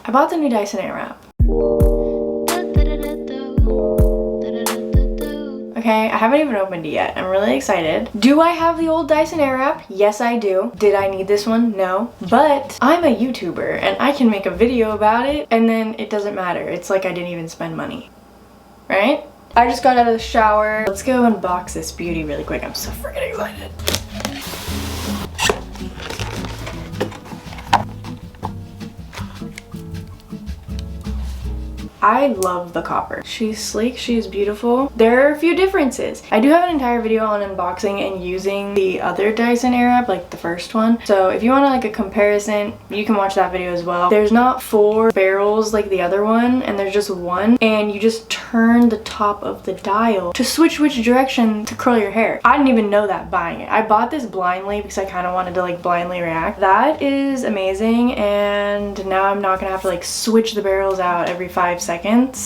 I bought the new Dyson Airwrap. Okay, I haven't even opened it yet. I'm really excited. Do I have the old Dyson Airwrap? Yes, I do. Did I need this one? No. But I'm a YouTuber and I can make a video about it and then it doesn't matter. It's like I didn't even spend money. Right? I just got out of the shower. Let's go unbox this beauty really quick. I'm so freaking excited. I love the copper. She's sleek, she's beautiful. There are a few differences. I do have an entire video on unboxing and using the other Dyson Airwrap, like the first one. So if you want like a comparison, you can watch that video as well. There's not 4 barrels like the other one, and there's just one, and you just turn the top of the dial to switch which direction to curl your hair. I didn't even know that buying it. I bought this blindly because I kind of wanted to like blindly react. That is amazing, and now I'm not gonna have to like switch the barrels out every 5 seconds.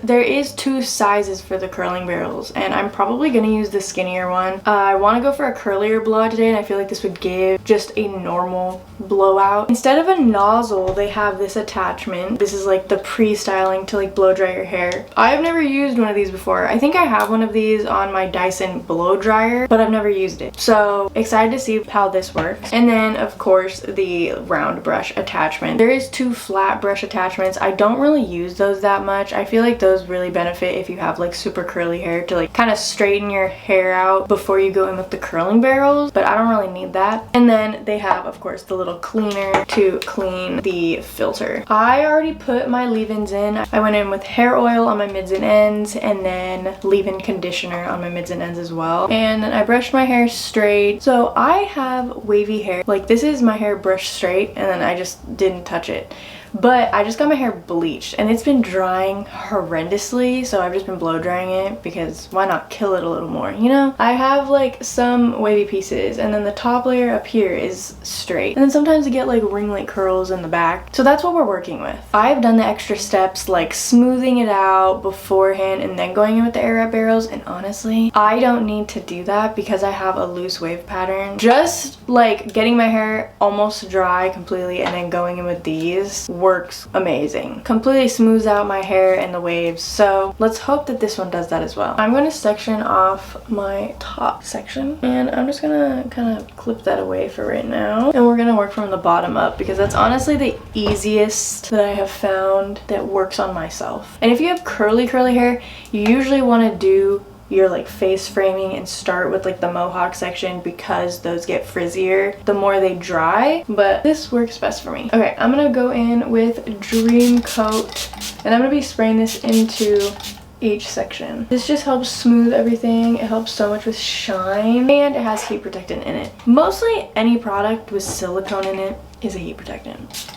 There is 2 sizes for the curling barrels, and I'm probably gonna use the skinnier one. I want to go for a curlier blowout today, and I feel like this would give just a normal blowout. Instead of a nozzle, they have this attachment. This is like the pre-styling to like blow dry your hair. I've never used one of these before. I think I have one of these on my Dyson blow dryer, but I've never used it. So excited to see how this works. And then of course the round brush attachment. There is 2 flat brush attachments. I don't really use those that much. I feel like those really benefit if you have like super curly hair to like kind of straighten your hair out before you go in with the curling barrels, but I don't really need that. And then they have of course the little cleaner to clean the filter. I already put my leave-ins in. I went in with hair oil on my mids and ends, and then leave-in conditioner on my mids and ends as well. And then I brushed my hair straight. So I have wavy hair. Like this is my hair brushed straight, and then I just didn't touch it. But I just got my hair bleached and it's been drying horrendously, so I've just been blow drying it because why not kill it a little more, you know? I have like some wavy pieces, and then the top layer up here is straight, and then sometimes I get like ringlet curls in the back, so that's what we're working with. I've done the extra steps like smoothing it out beforehand and then going in with the Airwrap barrels, and honestly I don't need to do that because I have a loose wave pattern. Just like getting my hair almost dry completely and then going in with these works amazing. Completely smooths out my hair and the waves, so let's hope that this one does that as well. I'm going to section off my top section, and I'm just gonna kind of clip that away for right now, and we're gonna work from the bottom up because that's honestly the easiest that I have found that works on myself. And if you have curly hair, you usually want to do your like face framing and start with like the mohawk section because those get frizzier the more they dry, but this works best for me. Okay, I'm gonna go in with Dreamcoat, and I'm gonna be spraying this into each section. This just helps smooth everything. It helps so much with shine, and it has heat protectant in it. Mostly any product with silicone in it is a heat protectant.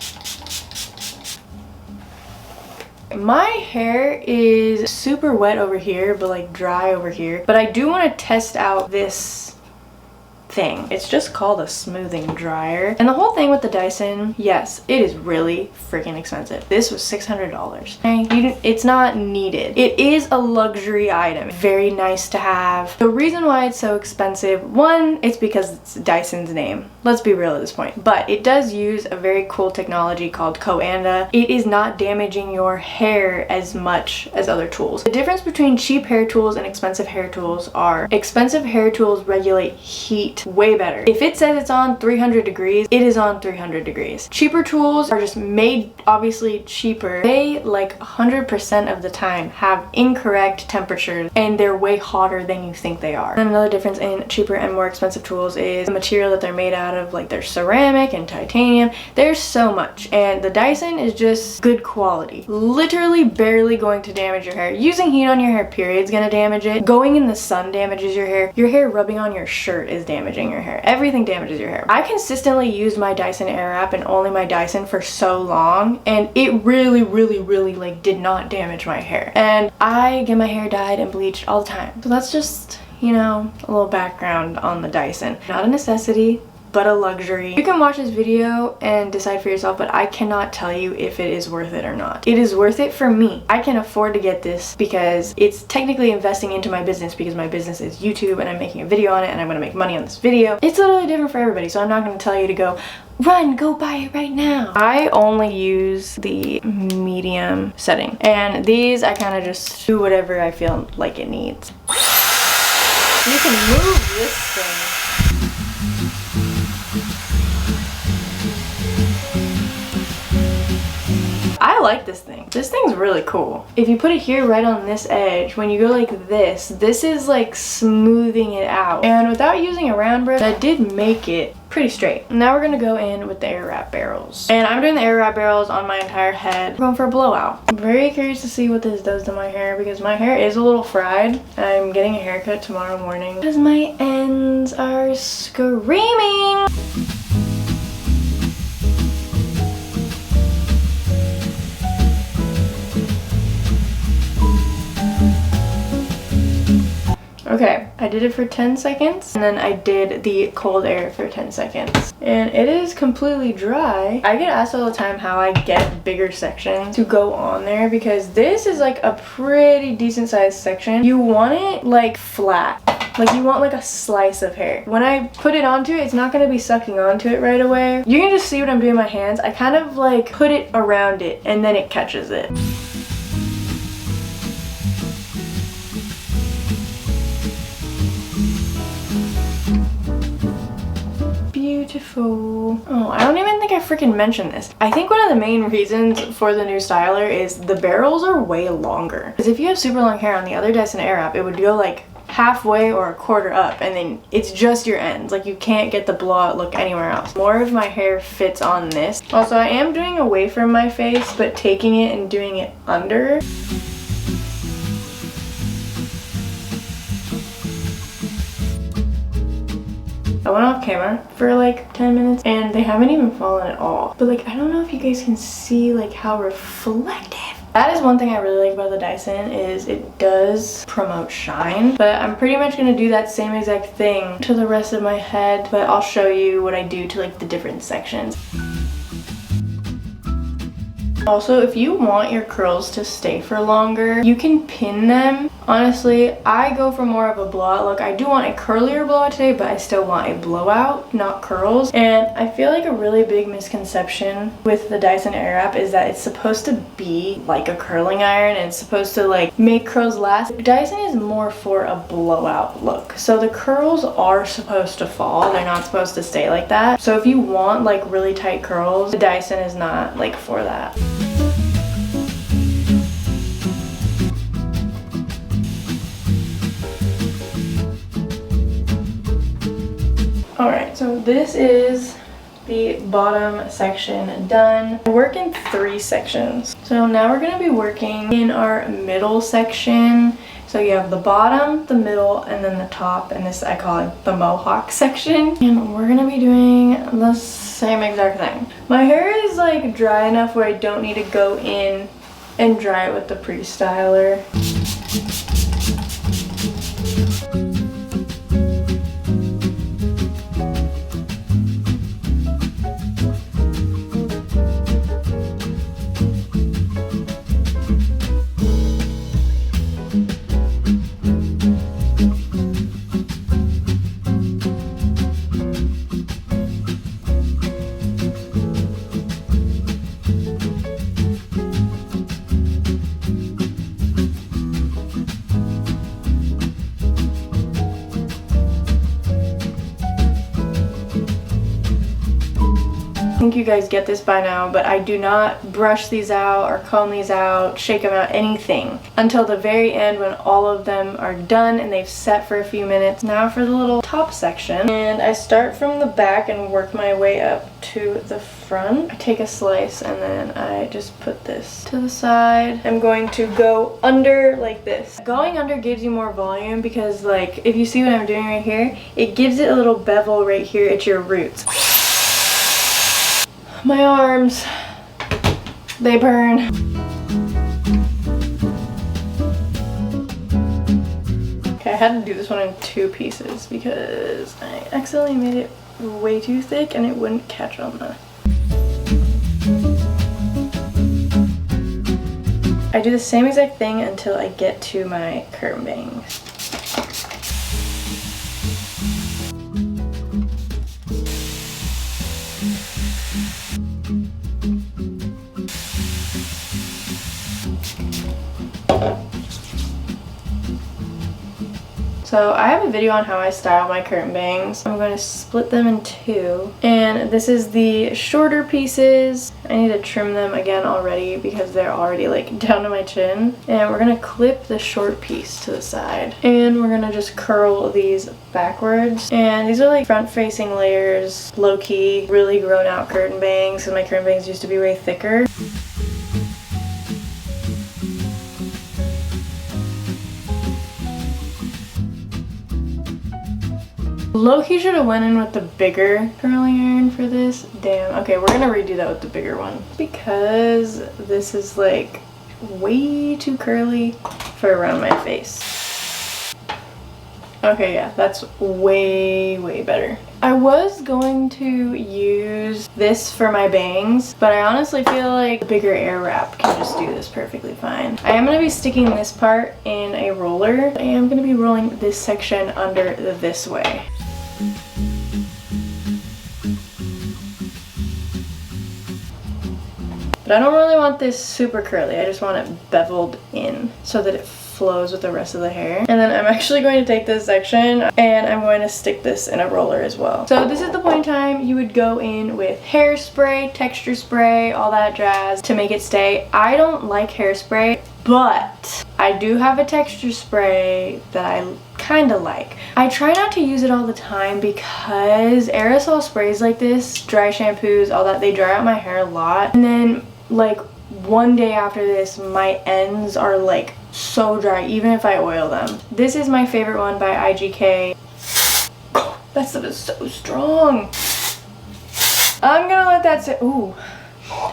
My hair is super wet over here, but like dry over here. But I do want to test out this thing. It's just called a smoothing dryer. And the whole thing with the Dyson, yes, it is really freaking expensive. This was $600. Okay? It's not needed. It is a luxury item. Very nice to have. The reason why it's so expensive, one, it's because it's Dyson's name. Let's be real at this point. But it does use a very cool technology called co-anda. It is not damaging your hair as much as other tools. The difference between cheap hair tools and expensive hair tools are expensive hair tools regulate heat way better. If it says it's on 300 degrees, it is on 300 degrees. Cheaper tools are just made obviously cheaper. They like 100% of the time have incorrect temperatures, and they're way hotter than you think they are. And another difference in cheaper and more expensive tools is the material that they're made out of, like their ceramic and titanium. There's so much, and the Dyson is just good quality. Literally barely going to damage your hair. Using heat on your hair period is gonna damage it. Going in the sun damages your hair. Your hair rubbing on your shirt is damaging your hair. Everything damages your hair. I consistently used my Dyson Airwrap and only my Dyson for so long, and it really like did not damage my hair. And I get my hair dyed and bleached all the time. So that's just, you know, a little background on the Dyson. Not a necessity, but a luxury. You can watch this video and decide for yourself, but I cannot tell you if it is worth it or not. It is worth it for me. I can afford to get this because it's technically investing into my business, because my business is YouTube and I'm making a video on it and I'm gonna make money on this video. It's literally different for everybody, so I'm not gonna tell you to go run, go buy it right now. I only use the medium setting, and these I kind of just do whatever I feel like it needs. You can move this thing. I like this thing. This thing's really cool. If you put it here right on this edge, when you go like this is like smoothing it out. And without using a round brush, I did make it pretty straight. Now we're gonna go in with the Airwrap barrels. And I'm doing the Airwrap barrels on my entire head. We're going for a blowout. I'm very curious to see what this does to my hair because my hair is a little fried. I'm getting a haircut tomorrow morning because my ends are screaming. Okay, I did it for 10 seconds and then I did the cold air for 10 seconds. And it is completely dry. I get asked all the time how I get bigger sections to go on there because this is like a pretty decent sized section. You want it like flat. Like you want like a slice of hair. When I put it onto it, it's not going to be sucking onto it right away. You can just see what I'm doing with my hands. I kind of like put it around it and then it catches it. Beautiful. Oh, I don't even think I freaking mentioned this. I think one of the main reasons for the new styler is the barrels are way longer. Because if you have super long hair on the other Dyson Airwrap, it would go like halfway or a quarter up and then it's just your ends. Like you can't get the blowout look anywhere else. More of my hair fits on this. Also, I am doing away from my face, but taking it and doing it under. I went off camera for like 10 minutes and they haven't even fallen at all. But like, I don't know if you guys can see like how reflective. That is one thing I really like about the Dyson is it does promote shine. But I'm pretty much gonna do that same exact thing to the rest of my head. But I'll show you what I do to like the different sections. Also, if you want your curls to stay for longer, you can pin them. Honestly, I go for more of a blowout look. I do want a curlier blowout today, but I still want a blowout, not curls. And I feel like a really big misconception with the Dyson Airwrap is that it's supposed to be like a curling iron and it's supposed to like make curls last. Dyson is more for a blowout look. So the curls are supposed to fall. They're not supposed to stay like that. So if you want like really tight curls, the Dyson is not like for that. Alright, so this is the bottom section done. I work in 3 sections. So now we're going to be working in our middle section. So you have the bottom, the middle, and then the top, and this I call it the mohawk section. And we're going to be doing the same exact thing. My hair is like dry enough where I don't need to go in and dry it with the pre-styler. I think you guys get this by now, but I do not brush these out or comb these out, shake them out, anything until the very end when all of them are done and they've set for a few minutes. Now for the little top section, and I start from the back and work my way up to the front. I take a slice and then I just put this to the side. I'm going to go under like this. Going under gives you more volume because like if you see what I'm doing right here, it gives it a little bevel right here at your roots. My arms, they burn. Okay, I had to do this one in 2 pieces because I accidentally made it way too thick and it wouldn't catch on the... I do the same exact thing until I get to my curtain bangs. So I have a video on how I style my curtain bangs. I'm going to split them in two. And this is the shorter pieces. I need to trim them again already because they're already like down to my chin. And we're going to clip the short piece to the side. And we're going to just curl these backwards. And these are like front facing layers, low key, really grown out curtain bangs. Because my curtain bangs used to be way thicker. Low-key should have went in with the bigger curling iron for this. Damn. Okay, we're gonna redo that with the bigger one because this is like way too curly for around my face. Okay, yeah, that's way better. I was going to use this for my bangs, but I honestly feel like the bigger Airwrap can just do this perfectly fine. I am going to be sticking this part in a roller. I am going to be rolling this section under this way. But I don't really want this super curly. I just want it beveled in so that it flows with the rest of the hair. And then I'm actually going to take this section and I'm going to stick this in a roller as well. So this is the point in time you would go in with hairspray, texture spray, all that jazz to make it stay. I don't like hairspray, but I do have a texture spray that I kind of like. I try not to use it all the time because aerosol sprays like this, dry shampoos, all that, they dry out my hair a lot. And then like one day after this, my ends are like so dry, even if I oil them. This is my favorite one by IGK. Oh, that stuff is so strong. I'm gonna let that sit. Ooh.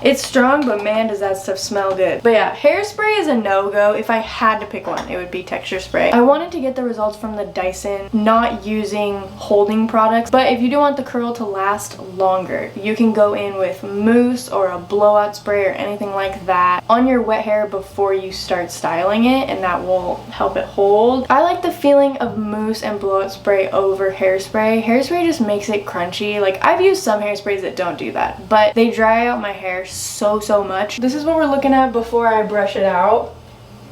It's strong, but man, does that stuff smell good. But yeah, hairspray is a no-go. If I had to pick one, it would be texture spray. I wanted to get the results from the Dyson, not using holding products. But if you do want the curl to last longer, you can go in with mousse or a blowout spray or anything like that on your wet hair before you start styling it, and that will help it hold. I like the feeling of mousse and blowout spray over hairspray. Hairspray just makes it crunchy. Like, I've used some hairsprays that don't do that, but they dry out my hair so much. This is what we're looking at before I brush it out.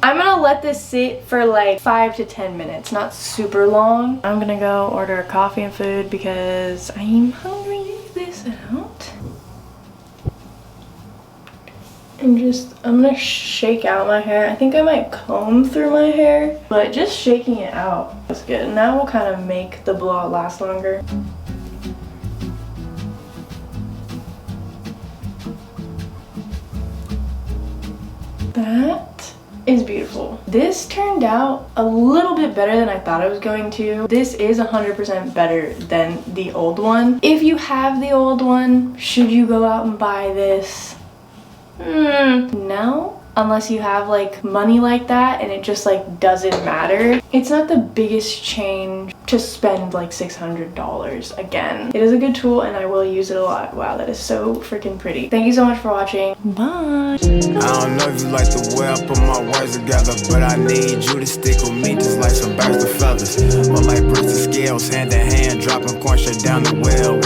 I'm gonna let this sit for like 5 to 10 minutes, not super long. I'm gonna go order coffee and food because I'm hungry to eat this out. And I'm gonna shake out my hair. I think I might comb through my hair, but just shaking it out is good. And that will kind of make the blowout last longer. That is beautiful. This turned out a little bit better than I thought it was going to. This is 100% better than the old one. If you have the old one, should you go out and buy this? No. Unless you have like money like that and it just like doesn't matter. It's not the biggest change to spend like $600 again. It is a good tool and I will use it a lot. Wow, that is so freaking pretty. Thank you so much for watching. Bye. I don't know if you like the way I put my words together, but I need you to stick with me just like some birds of feathers. Or like bricks and scales, hand in hand, dropping coins straight down the well.